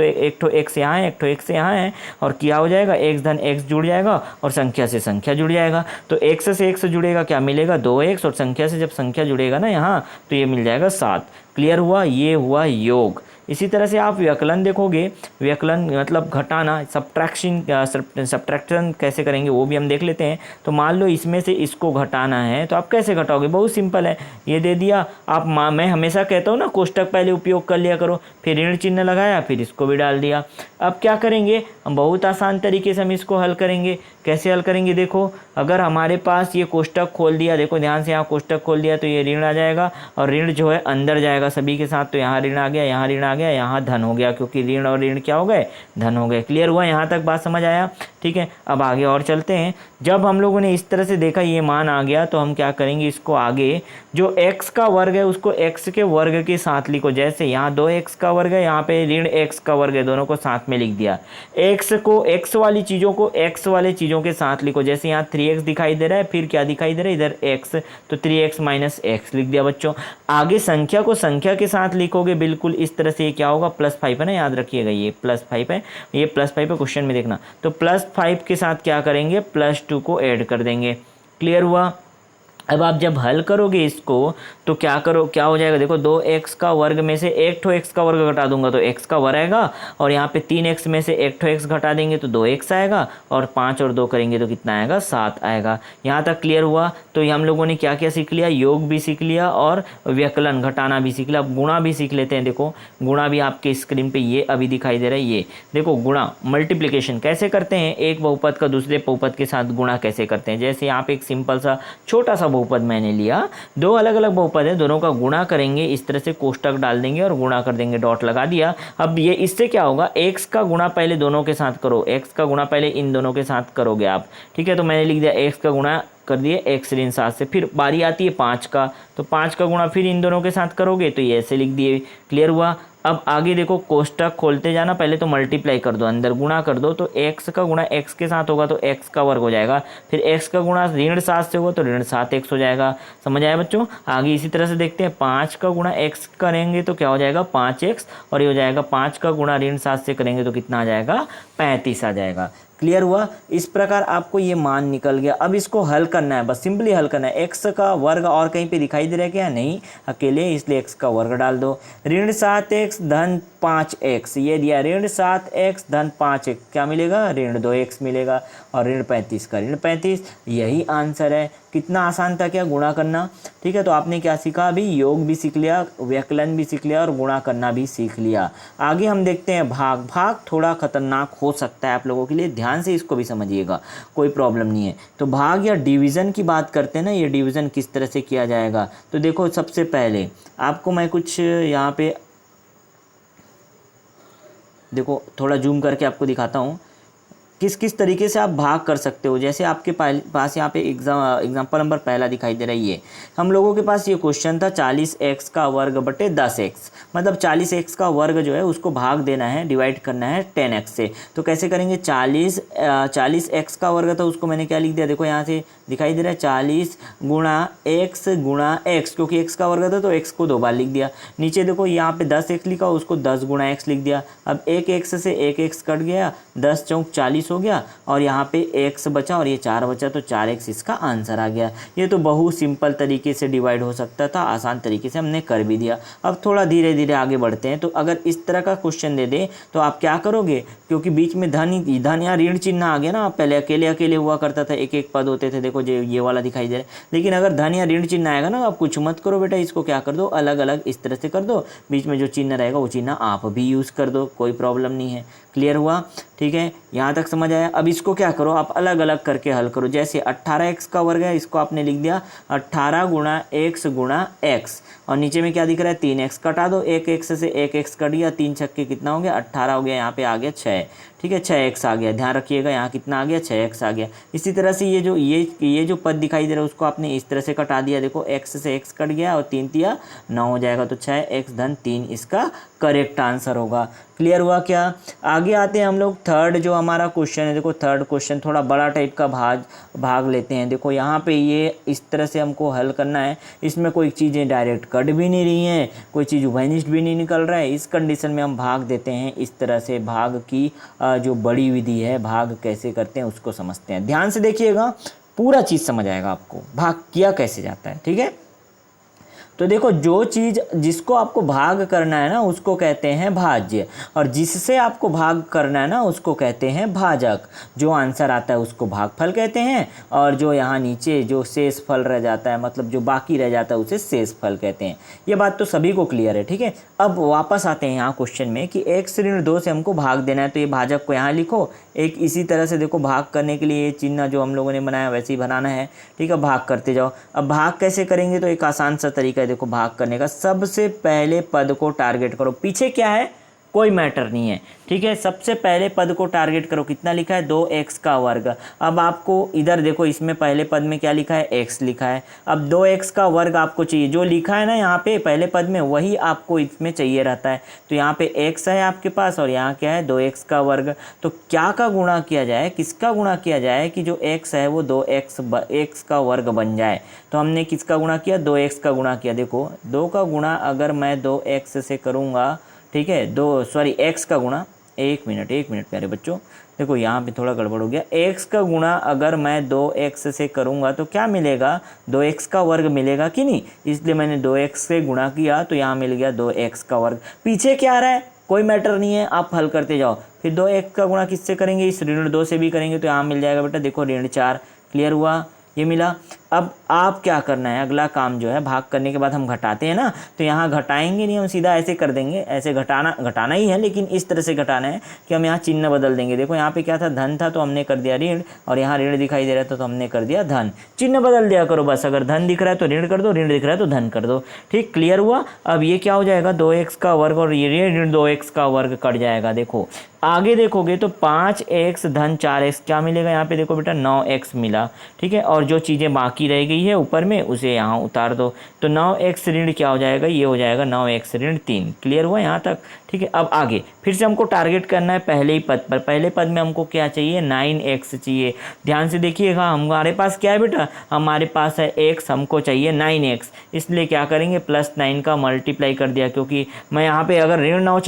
यहाँ है, एक ठो x यहाँ है, और क्या हो जाएगा, x धन x जुड़ जाएगा और संख्या से संख्या जुड़ जाएगा। तो x से x जुड़ेगा, क्या मिलेगा, 2x, और संख्या से जब संख्या जुड़ेगा ना यहाँ, तो ये मिल जाएगा 7। क्लियर हुआ? ये हुआ योग। इसी तरह से आप व्यकलन देखोगे, व्यकलन मतलब घटाना, सब्ट्रैक्शन कैसे करेंगे वो भी हम देख लेते हैं। तो मान लो इसमें से इसको घटाना है, तो आप कैसे घटाओगे, बहुत सिंपल है, ये दे दिया आप, मैं हमेशा कहता हूँ ना कोष्टक पहले उपयोग कर लिया करो, फिर ऋण चिन्ह लगाया, फिर इसको भी डाल दिया। अब क्या करेंगे हम, बहुत आसान तरीके से हम इसको हल करेंगे। कैसे हल करेंगे, देखो अगर हमारे पास ये कोष्टक खोल दिया, देखो ध्यान से यहाँ कोष्टक खोल दिया, तो ये ऋण आ जाएगा और ऋण जो है अंदर जाएगा सभी के साथ। तो यहाँ ऋण आ गया, यहाँ ऋण आ गया, यहाँ धन हो गया, क्योंकि ऋण और ऋण क्या हो गए, धन हो गए। क्लियर हुआ? यहाँ तक बात समझ आया? ठीक है, अब आगे और चलते हैं। जब हम लोगों ने इस तरह से देखा ये मान आ गया, तो हम क्या करेंगे, इसको आगे जो x का वर्ग है उसको x के वर्ग के साथ लिखो। जैसे यहाँ 2x का वर्ग है, यहाँ पे ऋण x का वर्ग है, दोनों को साथ में लिख दिया। x वाली चीज़ों को x वाले चीज़ों के साथ लिखो। जैसे यहाँ 3x दिखाई दे रहा है, फिर क्या दिखाई दे रहा है, इधर x, तो 3x माइनस x लिख दिया बच्चों। आगे संख्या को संख्या के साथ लिखोगे बिल्कुल इस तरह से। ये क्या होगा, +5 है ना, याद रखिएगा ये +5 है, ये +5 है, क्वेश्चन में देखना। तो +5 के साथ क्या करेंगे, +2 को ऐड कर देंगे। क्लियर हुआ? अब आप जब हल करोगे इसको तो क्या हो जाएगा, देखो 2x का वर्ग में से एक ठो x का वर्ग घटा दूंगा तो x का वर्ग आएगा, और यहाँ पे 3x में से एक ठो x घटा देंगे तो 2x आएगा, और 5 और 2 करेंगे तो कितना आएगा, 7 आएगा। यहाँ तक क्लियर हुआ? तो हम लोगों ने क्या क्या सीख लिया, योग भी सीख लिया और व्यकलन घटाना भी सीख लिया। अब गुणा भी सीख लेते हैं। देखो गुणा भी आपके स्क्रीन पे ये अभी दिखाई दे रहा है। ये देखो गुणा, मल्टीप्लिकेशन कैसे करते हैं, एक बहुपद का दूसरे बहुपद के साथ गुणा कैसे करते हैं। जैसे यहाँ पे एक सिंपल सा छोटा सा बहुपद मैंने लिया, दो अलग अलग बहुपद है, दोनों का गुणा करेंगे, इस तरह से कोष्टक डाल देंगे और गुणा कर देंगे, डॉट लगा दिया। अब ये इससे क्या होगा, x का गुणा पहले दोनों के साथ करो, x का गुणा पहले इन दोनों के साथ करोगे आप, ठीक है। तो मैंने लिख दिया x का गुणा कर दिए x ऋण 7 से, फिर बारी आती है 5 का, तो 5 का गुणा फिर इन दोनों के साथ करोगे, तो ये ऐसे लिख दिए। क्लियर हुआ। अब आगे देखो, कोष्टक खोलते जाना, पहले तो मल्टीप्लाई कर दो, अंदर गुणा कर दो, तो x का गुणा x के साथ होगा तो x का वर्ग हो जाएगा, फिर x का गुणा ऋण 7 से होगा तो ऋण 7x हो जाएगा। समझ आया बच्चों। आगे इसी तरह से देखते हैं, 5 का गुणा x करेंगे तो क्या हो जाएगा 5x, और ये हो जाएगा 5 का गुणा ऋण 7 से करेंगे तो कितना आ जाएगा 35 आ जाएगा। क्लियर हुआ। इस प्रकार आपको ये मान निकल गया। अब इसको हल करना है, बस सिंपली हल करना है। x का वर्ग और कहीं पे दिखाई दे रहा है क्या, नहीं, अकेले, इसलिए x का वर्ग डाल दो। ऋण 7x धन 5x, ये दिया ऋण 7x धन 5x, क्या मिलेगा ऋण 2x मिलेगा, और ऋण 35 का ऋण 35, यही आंसर है। कितना आसान था क्या गुणा करना, ठीक है। तो आपने क्या सीखा, अभी योग भी सीख लिया, व्यकलन भी सीख लिया और गुणा करना भी सीख लिया। आगे हम देखते हैं भाग। भाग थोड़ा खतरनाक हो सकता है आप लोगों के लिए, ध्यान से इसको भी समझिएगा, कोई प्रॉब्लम नहीं है। तो भाग या डिवीज़न की बात करते हैं ना, ये डिवीज़न किस तरह से किया जाएगा। तो देखो, सबसे पहले आपको मैं कुछ यहाँ पे देखो थोड़ा जूम करके आपको दिखाता हूँ किस किस तरीके से आप भाग कर सकते हो। जैसे आपके पास यहाँ पे एग्जाम्पल नंबर पहला दिखाई दे रही है। हम लोगों के पास ये क्वेश्चन था 40x का वर्ग बटे 10x, मतलब 40x का वर्ग जो है उसको भाग देना है, डिवाइड करना है 10x से। तो कैसे करेंगे, 40x का वर्ग था, उसको मैंने क्या लिख दिया, देखो यहाँ से दिखाई दे रहा है 40 गुणा x, क्योंकि x का वर्ग था तो x को 2 बार लिख दिया। नीचे देखो यहाँ पे 10x लिखा, उसको 10 गुणा x लिख दिया। अब एक x से एक x कट गया, 10 चौक 40 हो गया, और यहाँ पे x बचा और ये 4 बचा, तो 4x इसका आंसर आ गया। ये तो बहुत सिंपल तरीके से डिवाइड हो सकता था, आसान तरीके से हमने कर भी दिया। अब थोड़ा धीरे धीरे आगे बढ़ते हैं। तो अगर इस तरह का क्वेश्चन दे दे तो आप क्या करोगे, क्योंकि बीच में धन या ऋण चिन्ह आ गया ना, पहले अकेले अकेले हुआ करता था, एक एक पद होते थे, देखो जो ये वाला दिखाई दे रहा है। लेकिन अगर धन या ऋण चिन्ह आएगा ना, आप कुछ मत करो बेटा, इसको क्या कर दो, अलग अलग इस तरह से कर दो, बीच में जो चिन्ह रहेगा वो चिन्ह आप भी यूज़ कर दो, कोई प्रॉब्लम नहीं है। क्लियर हुआ, ठीक है, यहाँ तक समझ आया। अब इसको क्या करो, आप अलग अलग करके हल करो। जैसे 18x का वर्ग है, इसको आपने लिख दिया 18 गुणा x गुणा x, और नीचे में क्या दिख रहा है 3x, कटा दो, एक x से एक x कट गया, 3 छक्के कितना हो गया 18 हो गया, यहाँ पे आ गया 6, ठीक है 6x आ गया। ध्यान रखिएगा यहाँ कितना आ गया 6x आ गया। इसी तरह से ये जो पद दिखाई दे रहा है उसको आपने इस तरह से कटा दिया, देखो x से x कट गया और 3 तिया 9 हो जाएगा, तो 6x धन 3 इसका करेक्ट आंसर होगा। क्लियर हुआ क्या। आगे आते हैं हम लोग थर्ड जो हमारा क्वेश्चन है। देखो थर्ड क्वेश्चन थोड़ा बड़ा टाइप का भाग लेते हैं। देखो यहाँ पे ये इस तरह से हमको हल करना है, इसमें कोई चीज़ें डायरेक्ट कट भी नहीं रही हैं, कोई चीज़ वैनिश्ड भी नहीं निकल रहा है। इस कंडीशन में हम भाग देते हैं इस तरह से। भाग की जो बड़ी विधि है, भाग कैसे करते हैं उसको समझते हैं। ध्यान से देखिएगा, पूरा चीज़ समझ आएगा आपको, भाग किया कैसे जाता है, ठीक है। तो देखो, जो चीज़ जिसको आपको भाग करना है ना उसको कहते हैं भाज्य, और जिससे आपको भाग करना है ना उसको कहते हैं भाजक। जो आंसर आता है उसको भागफल कहते हैं, और जो यहाँ नीचे जो शेष फल रह जाता है, मतलब जो बाकी रह जाता है उसे शेष फल कहते हैं। ये बात तो सभी को क्लियर है, ठीक है। अब वापस आते हैं यहाँ क्वेश्चन में कि x ऋण 2 से हमको भाग देना है, तो ये भाजक को यहाँ लिखो। एक इसी तरह से देखो, भाग करने के लिए ये चिन्ह जो हम लोगों ने बनाया वैसे ही बनाना है, ठीक है। भाग करते जाओ। अब भाग कैसे करेंगे, तो एक आसान सा तरीका है देखो भाग करने का। सबसे पहले पद को टारगेट करो, पीछे क्या है कोई मैटर नहीं है, ठीक है। सबसे पहले पद को टारगेट करो, कितना लिखा है 2x का वर्ग। अब आपको इधर देखो, इसमें पहले पद में क्या लिखा है x लिखा है। अब 2x का वर्ग आपको चाहिए, जो लिखा है ना यहाँ पे पहले पद में वही आपको इसमें चाहिए रहता है। तो यहाँ पे x है आपके पास, और यहाँ क्या है 2x का वर्ग। तो क्या का गुणा किया जाए, किसका गुणा किया जाए कि जो x है वो 2x का वर्ग बन जाए। तो हमने किसका गुणा किया, 2x का गुणा किया। देखो 2 का गुणा अगर मैं 2x से करूँगा, ठीक है, x का गुणा, एक मिनट प्यारे बच्चों, देखो यहाँ पे थोड़ा गड़बड़ हो गया। x का गुणा अगर मैं 2x से करूँगा तो क्या मिलेगा, 2x का वर्ग मिलेगा कि नहीं, इसलिए मैंने 2x से गुणा किया तो यहाँ मिल गया 2x का वर्ग। पीछे क्या आ रहा है कोई मैटर नहीं है, आप हल करते जाओ। फिर 2x का गुणा किससे करेंगे, इस ऋण 2 से भी करेंगे, तो यहाँ मिल जाएगा बेटा देखो ऋण 4। क्लियर हुआ, ये मिला। अब आप क्या करना है, अगला काम जो है, भाग करने के बाद हम घटाते हैं ना, तो यहाँ घटाएंगे नहीं, हम सीधा ऐसे कर देंगे, ऐसे घटाना ही है, लेकिन इस तरह से घटाना है कि हम यहाँ चिन्ह बदल देंगे। देखो यहाँ पे क्या था, धन था तो हमने कर दिया ऋण, और यहाँ ऋण दिखाई दे रहा था तो हमने कर दिया धन। चिन्ह बदल दिया करो बस, अगर धन दिख रहा है तो ऋण कर दो, ऋण दिख रहा है तो धन कर दो। ठीक, क्लियर हुआ। अब ये क्या हो जाएगा, 2x का वर्ग, और ये ऋण 2x का वर्ग कट जाएगा। देखो आगे देखोगे तो 5x धन 4x क्या मिलेगा, यहाँ पे देखो बेटा 9x मिला। ठीक है, और जो चीज़ें बाकी रह गई है ऊपर में उसे यहाँ उतार दो, तो 9x ऋण क्या हो जाएगा, ये हो जाएगा 9x ऋण 3। क्लियर हुआ यहाँ तक। ठीक है, अब आगे फिर से हमको टारगेट करना है पहले ही पद पर। पहले पद में हमको क्या चाहिए, 9x चाहिए। ध्यान से देखिएगा, हमारे पास क्या है बेटा, हमारे पास है x, हमको चाहिए 9x, इसलिए क्या करेंगे, +9 का मल्टीप्लाई कर दिया, क्योंकि मैं यहाँ पे अगर ऋण 9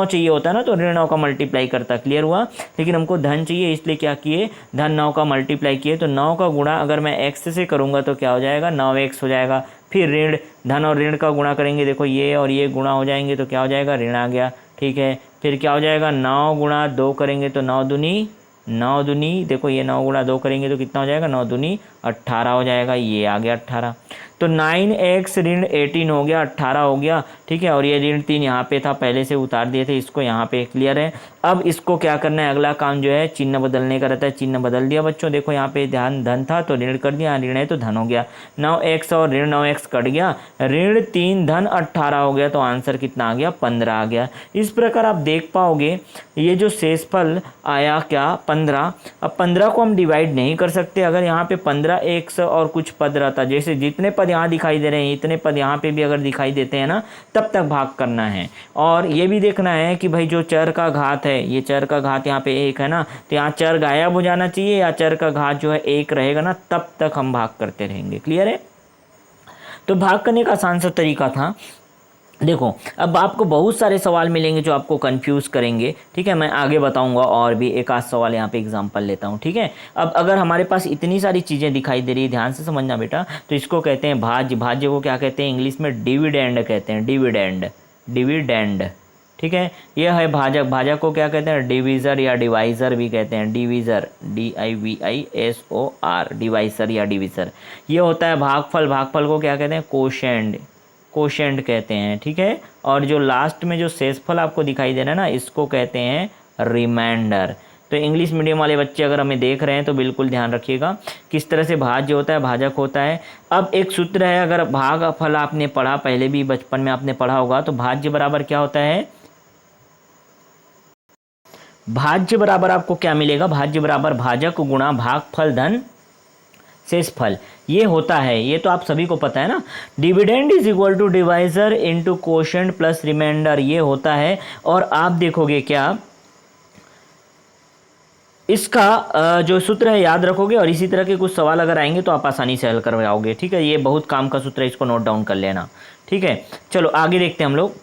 चाहिए होता है ना तो ऋण 9 का मल्टीप्लाई करता। क्लियर हुआ, लेकिन हमको धन चाहिए, इसलिए क्या किए, धन 9 का मल्टीप्लाई किए, तो 9 का गुणा अगर मैं x से करूँगा तो क्या हो जाएगा, 9x हो जाएगा। फिर ऋण, धन और ऋण का गुणा करेंगे, देखो ये और ये गुणा हो जाएंगे तो क्या हो जाएगा, ऋण आ गया। ठीक है, फिर क्या हो जाएगा, 9 गुणा 2 करेंगे तो 9 दूनी, देखो ये 9 गुणा 2 करेंगे तो कितना हो जाएगा, 9 दूनी 18 हो जाएगा, ये आ गया 18। तो 9x ऋण 18 हो गया, 18 हो गया। ठीक है, और ये ऋण 3 यहाँ पे था, पहले से उतार दिए थे इसको यहाँ पे। क्लियर है। अब इसको क्या करना है, अगला काम जो है चिन्ह बदलने का रहता है, चिन्ह बदल दिया बच्चों। देखो यहाँ पे ध्यान, धन था तो ऋण कर दिया, ऋण है तो धन हो गया। 9x और ऋण 9x कट गया, ऋण 3 धन 18 हो गया, तो आंसर कितना आ गया, 15 आ गया। इस प्रकार आप देख पाओगे ये जो शेषफल आया क्या, 15। अब 15 को हम डिवाइड नहीं कर सकते, अगर यहाँ पे 15x और कुछ पद रहता, जैसे जितने पद यहाँ दिखाई दे रहे हैं इतने पद यहाँ पे भी अगर दिखाई देते हैं ना, तब तक भाग करना है। और ये भी देखना है कि भाई जो चर का घात है, ये चर का घात यहाँ पे 1 है ना, तो यहाँ चर गायब हो जाना चाहिए, या चर का घात जो है 1 रहेगा ना, तब तक हम भाग करते रहेंगे। क्लियर है। तो भाग करने का आसान सा तरीका था। देखो अब आपको बहुत सारे सवाल मिलेंगे जो आपको कंफ्यूज करेंगे। ठीक है, मैं आगे बताऊंगा, और भी एक आध सवाल यहाँ पे एग्जांपल लेता हूँ। ठीक है, अब अगर हमारे पास इतनी सारी चीज़ें दिखाई दे रही है, ध्यान से समझना बेटा, तो इसको कहते हैं भाज्य। भाज्य को क्या कहते हैं, इंग्लिश में डिविडेंड कहते हैं, डिविडेंड। ठीक है, यह है भाजक। भाजक को क्या कहते हैं, डिवीज़र या डिवाइज़र भी कहते हैं, डिवीज़र, DIVISOR, डिवाइसर या डिवीज़र। ये होता है भागफल। भागफल को क्या कहते हैं, कोशेंट कहते हैं। ठीक है, और जो लास्ट में जो शेषफल आपको दिखाई दे रहा है ना, इसको कहते हैं रिमाइंडर। तो इंग्लिश मीडियम वाले बच्चे अगर हमें देख रहे हैं तो बिल्कुल ध्यान रखिएगा किस तरह से भाज्य होता है, भाजक होता है। अब एक सूत्र है, अगर भागफल आपने पढ़ा, पहले भी बचपन में आपने पढ़ा होगा, तो भाज्य बराबर क्या होता है, भाज्य बराबर आपको क्या मिलेगा, भाज्य बराबर भाजक गुणा भागफल धन शेषफल, ये होता है। ये तो आप सभी को पता है ना। Dividend is equal to divisor into quotient plus reminder, ये होता है। और आप देखोगे क्या, इसका जो सूत्र है याद रखोगे, और इसी तरह के कुछ सवाल अगर आएंगे तो आप आसानी से हल कर जाओगे। ठीक है, ये बहुत काम का सूत्र है, इसको नोट डाउन कर लेना। ठीक है, चलो आगे देखते हैं हम लोग।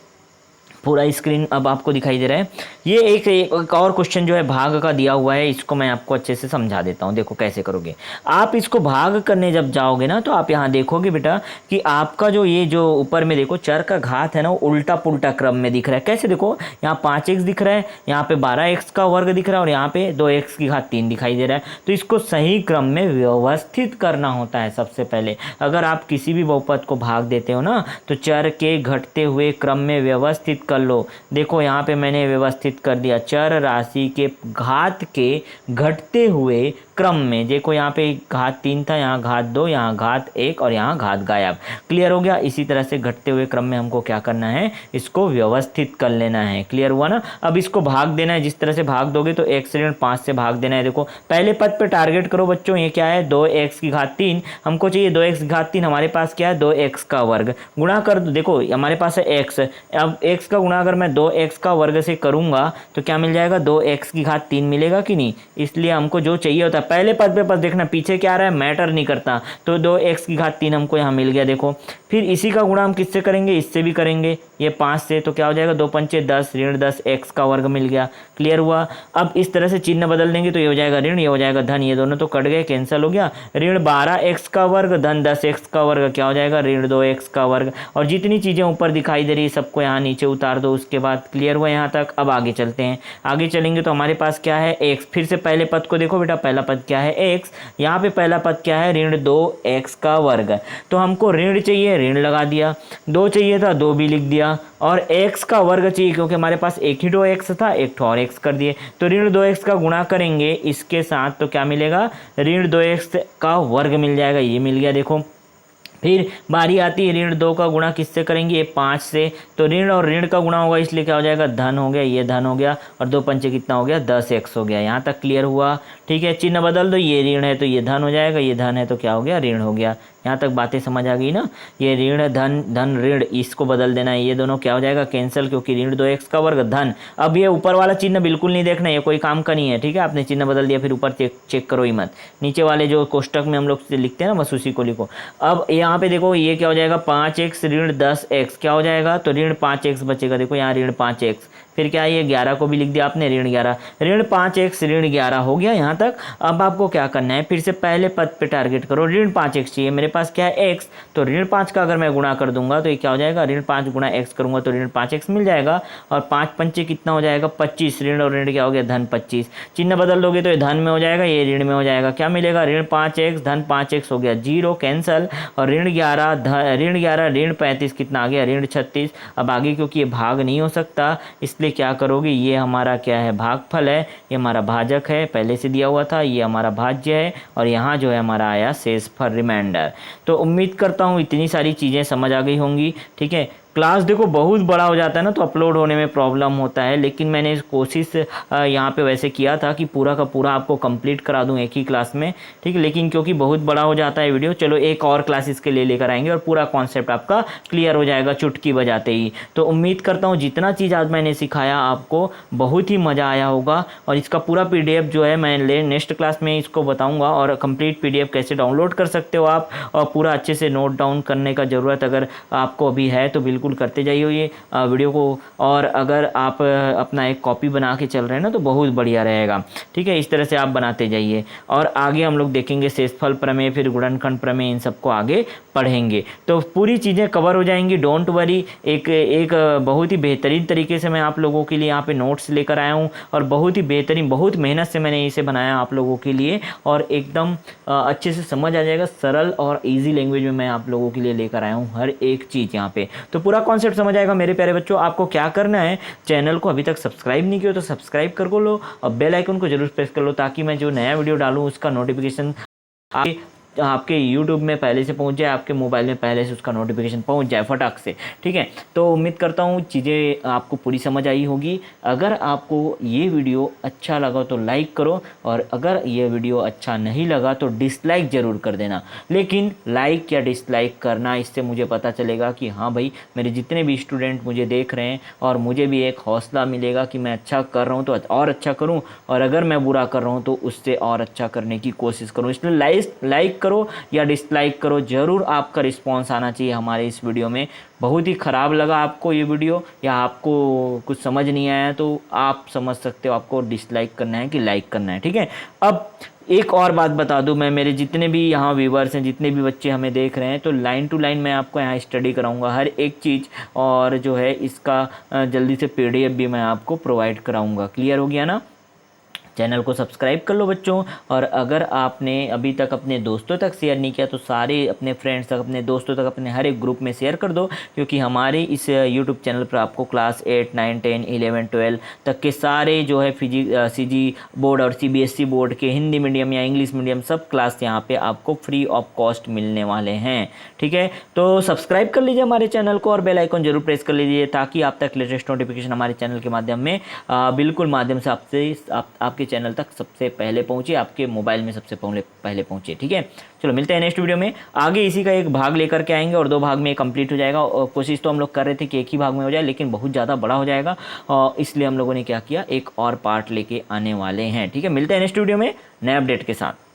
पूरा स्क्रीन अब आपको दिखाई दे रहा है। ये एक और क्वेश्चन जो है भाग का दिया हुआ है, इसको मैं आपको अच्छे से समझा देता हूँ। देखो कैसे करोगे आप इसको, भाग करने जब जाओगे ना, तो आप यहाँ देखोगे बेटा कि आपका जो ये जो ऊपर में देखो चर का घात है ना, वो उल्टा पुल्टा क्रम में दिख रहा है। कैसे, देखो यहाँ 5x दिख रहा है, यहाँ पे 12x का वर्ग दिख रहा है, और यहाँ पे 2x की घात 3 दिखाई दे रहा है। तो इसको सही क्रम में व्यवस्थित करना होता है। सबसे पहले अगर आप किसी भी बहुपद को भाग देते हो ना, तो चर के घटते हुए क्रम में व्यवस्थित कर लो। देखो यहाँ पे मैंने व्यवस्थित कर दिया, चर राशि के घात के घटते हुए क्रम में। देखो यहाँ पे घात 3 था, यहाँ घात 2, यहाँ घात 1, और यहाँ घात गायब। क्लियर हो गया। इसी तरह से घटते हुए क्रम में हमको क्या करना है, इसको व्यवस्थित कर लेना है। क्लियर हुआ ना। अब इसको भाग देना है, जिस तरह से भाग दोगे तो 1 से 5 से भाग देना है। देखो पहले पद पे टारगेट करो बच्चों, ये क्या है, 2x की घात 3, हमको चाहिए 2x की घात 3, हमारे पास क्या है, 2x का वर्ग। गुणा कर दो, देखो हमारे पास है x, अब x का गुणा अगर मैं 2x का वर्ग से करूंगा तो क्या मिल जाएगा, 2x की घात 3 मिलेगा कि नहीं। इसलिए हमको जो चाहिए होता है, पहले पद पे पद देखना, पीछे क्या आ रहा है, मैटर नहीं करता। तो 2x की घात 3 हमको यहाँ मिल गया। देखो फिर इसी का गुणा हम किससे करेंगे, इससे भी करेंगे, ये 5 से, तो क्या हो जाएगा, 2 पंचे 10, ऋण 10 x का वर्ग मिल गया। क्लियर हुआ। अब इस तरह से चिन्ह बदल देंगे तो ये हो जाएगा ऋण, ये हो जाएगा धन, ये दोनों तो कट गए, कैंसिल हो गया। ऋण 12x का वर्ग धन 10x का वर्ग, क्या हो जाएगा, ऋण 2x का वर्ग। और जितनी चीज़ें ऊपर दिखाई दे रही है सबको यहाँ नीचे उतार दो। उसके बाद क्लियर हुआ यहाँ तक। अब आगे चलते हैं, आगे चलेंगे तो हमारे पास क्या है, x। फिर से पहले पद को देखो बेटा, पहला पद क्या है x, यहाँ पे पहला पद क्या है ऋण 2x का वर्ग। तो हमको ऋण चाहिए, ऋण लगा दिया, 2 चाहिए था 2 भी लिख दिया, और x का वर्ग चाहिए क्योंकि हमारे पास एक ही 2x था, एक ठो और x कर दिए। तो ऋण 2x का गुणा करेंगे इसके साथ तो क्या मिलेगा, ऋण 2x का वर्ग मिल जाएगा, ये मिल गया देखो। फिर बारी आती है ऋण 2 का गुणा किससे करेंगे, ये 5 से, तो ऋण और ऋण का गुणा होगा इसलिए क्या हो जाएगा, धन हो गया, ये धन हो गया, और 2 पंचे कितना हो गया, 10x हो गया। यहाँ तक क्लियर हुआ, ठीक है। चिन्ह बदल दो, ये ऋण है तो ये धन हो जाएगा, ये धन है तो क्या हो गया, ऋण हो गया। यहाँ तक बातें समझ आ गई ना, ये ऋण धन, धन ऋण, इसको बदल देना है, ये दोनों क्या हो जाएगा, कैंसिल, क्योंकि ऋण 2x का वर्ग धन। अब ये ऊपर वाला चिन्ह बिल्कुल नहीं देखना, ये कोई काम का नहीं है, ठीक है। आपने चिन्ह बदल दिया फिर ऊपर चेक करो ही मत, नीचे वाले जो कोष्टक में हम लोग लिखते हैं ना बस उसी को लिखो। अब यहाँ पे देखो ये क्या हो जाएगा, 5x ऋण 10x क्या हो जाएगा, तो ऋण 5x बचेगा, देखो यहाँ ऋण 5x, फिर क्या है ये 11 को भी लिख दिया आपने, ऋण 11, ऋण 5x ऋण 11 हो गया यहाँ तक। अब आपको क्या करना है, फिर से पहले पद पे टारगेट करो, ऋण 5x चाहिए, मेरे पास क्या है x, तो ऋण 5 का अगर मैं गुणा कर दूंगा तो ये क्या हो जाएगा, ऋण 5 गुणा x करूंगा तो ऋण 5x मिल जाएगा, और 5 पंचे कितना हो जाएगा, 25, ऋण और ऋण क्या हो गया, धन 25, चिन्ह बदल दोगे तो ये धन में हो जाएगा, ये ऋण में हो जाएगा, क्या मिलेगा, ऋण 5x धन 5x हो गया, 0 कैंसल, और ऋण 11 ऋण 35 कितना आ गया, ऋण 36। अब आगे क्योंकि ये भाग नहीं हो सकता इसलिए क्या करोगे, ये हमारा क्या है, भागफल है, ये हमारा भाजक है, पहले से दिया हुआ था, ये हमारा भाज्य है, और यहाँ जो है हमारा आया शेषफल रिमाइंडर। तो उम्मीद करता हूँ इतनी सारी चीज़ें समझ आ गई होंगी, ठीक है। क्लास देखो बहुत बड़ा हो जाता है ना तो अपलोड होने में प्रॉब्लम होता है, लेकिन मैंने कोशिश यहाँ पे वैसे किया था कि पूरा का पूरा आपको कंप्लीट करा दूँ एक ही क्लास में, ठीक है। लेकिन क्योंकि बहुत बड़ा हो जाता है वीडियो, चलो एक और क्लास इसके लिए लेकर आएंगे और पूरा कॉन्सेप्ट आपका क्लियर हो जाएगा चुटकी बजाते ही। तो उम्मीद करता हूँ जितना चीज़ आज मैंने सिखाया आपको बहुत ही मज़ा आया होगा, और इसका पूरा PDF जो है मैं नेक्स्ट क्लास में इसको बताऊँगा, और कंप्लीट PDF कैसे डाउनलोड कर सकते हो आप, और पूरा अच्छे से नोट डाउन करने का ज़रूरत अगर आपको अभी है तो बिल्कुल करते जाइए ये वीडियो को। और अगर आप अपना एक कॉपी बना के चल रहे हैं ना तो बहुत बढ़िया रहेगा, ठीक है। इस तरह से आप बनाते जाइए, और आगे हम लोग देखेंगे शेषफल प्रमेय, फिर गुणनखंड प्रमेय, इन सबको आगे पढ़ेंगे तो पूरी चीज़ें कवर हो जाएंगी, डोंट वरी। एक बहुत ही बेहतरीन तरीके से मैं आप लोगों के लिए यहाँ पे नोट्स लेकर आया हूँ, और बहुत ही बेहतरीन, बहुत मेहनत से मैंने इसे बनाया आप लोगों के लिए, और एकदम अच्छे से समझ आ जाएगा, सरल और इजी लैंग्वेज में मैं आप लोगों के लिए लेकर आया हूँ हर एक चीज़ यहाँ पे, तो पूरा कॉन्सेप्ट समझ आएगा मेरे प्यारे बच्चों। आपको क्या करना है, चैनल को अभी तक सब्सक्राइब नहीं किया तो सब्सक्राइब कर लो, और बेल आइकन को जरूर प्रेस कर लो, ताकि मैं जो नया वीडियो डालूँ उसका नोटिफिकेशन आपके YouTube में पहले से पहुंच जाए, आपके मोबाइल में पहले से उसका नोटिफिकेशन पहुंच जाए फटाक से, ठीक है। तो उम्मीद करता हूं चीज़ें आपको पूरी समझ आई होगी। अगर आपको ये वीडियो अच्छा लगा तो लाइक करो, और अगर ये वीडियो अच्छा नहीं लगा तो डिसलाइक ज़रूर कर देना। लेकिन लाइक या डिसलाइक करना, इससे मुझे पता चलेगा कि हाँ भाई मेरे जितने भी स्टूडेंट मुझे देख रहे हैं, और मुझे भी एक हौसला मिलेगा कि मैं अच्छा कर रहा हूँ तो और अच्छा करूँ, और अगर मैं बुरा कर रहा हूँ तो उससे और अच्छा करने की कोशिश करूँ। इसलिए लाइक करो या डिसलाइक करो, ज़रूर आपका रिस्पांस आना चाहिए हमारे इस वीडियो में। बहुत ही ख़राब लगा आपको ये वीडियो, या आपको कुछ समझ नहीं आया, तो आप समझ सकते हो आपको डिसलाइक करना है कि लाइक करना है, ठीक है। अब एक और बात बता दूं, मैं मेरे जितने भी यहाँ व्यूवर्स हैं, जितने भी बच्चे हमें देख रहे हैं, तो लाइन टू लाइन मैं आपको यहाँ स्टडी कराऊंगा हर एक चीज़, और जो है इसका जल्दी से PDF भी मैं आपको प्रोवाइड कराऊंगा। क्लियर हो गया ना। चैनल को सब्सक्राइब कर लो बच्चों, और अगर आपने अभी तक अपने दोस्तों तक शेयर नहीं किया तो सारे अपने फ्रेंड्स तक, अपने दोस्तों तक, अपने हर एक ग्रुप में शेयर कर दो, क्योंकि हमारे इस YouTube चैनल पर आपको क्लास 8, 9, 10, 11, 12 तक के सारे जो है CG बोर्ड और CBSE बोर्ड के हिंदी मीडियम या इंग्लिश मीडियम सब क्लास यहाँ पे आपको फ्री ऑफ कॉस्ट मिलने वाले हैं, ठीक है। तो सब्सक्राइब कर लीजिए हमारे चैनल को, और बेल आइकन जरूर प्रेस कर लीजिए, ताकि आप तक लेटेस्ट नोटिफिकेशन हमारे चैनल के माध्यम में बिल्कुल माध्यम से आपके चैनल तक सबसे पहले पहुंचे, आपके मोबाइल में सबसे पहले पहुंचे, ठीक है। चलो मिलते हैं नेक्स्ट वीडियो में, आगे इसी का एक भाग लेकर के आएंगे, और 2 भाग में कंप्लीट हो जाएगा। और कोशिश तो हम लोग कर रहे थे कि एक ही भाग में हो जाए, लेकिन बहुत ज़्यादा बड़ा हो जाएगा, और इसलिए हम लोगों ने क्या किया, एक और पार्ट लेके आने वाले हैं, ठीक है। मिलते हैं नेक्स्ट वीडियो में नए अपडेट के साथ।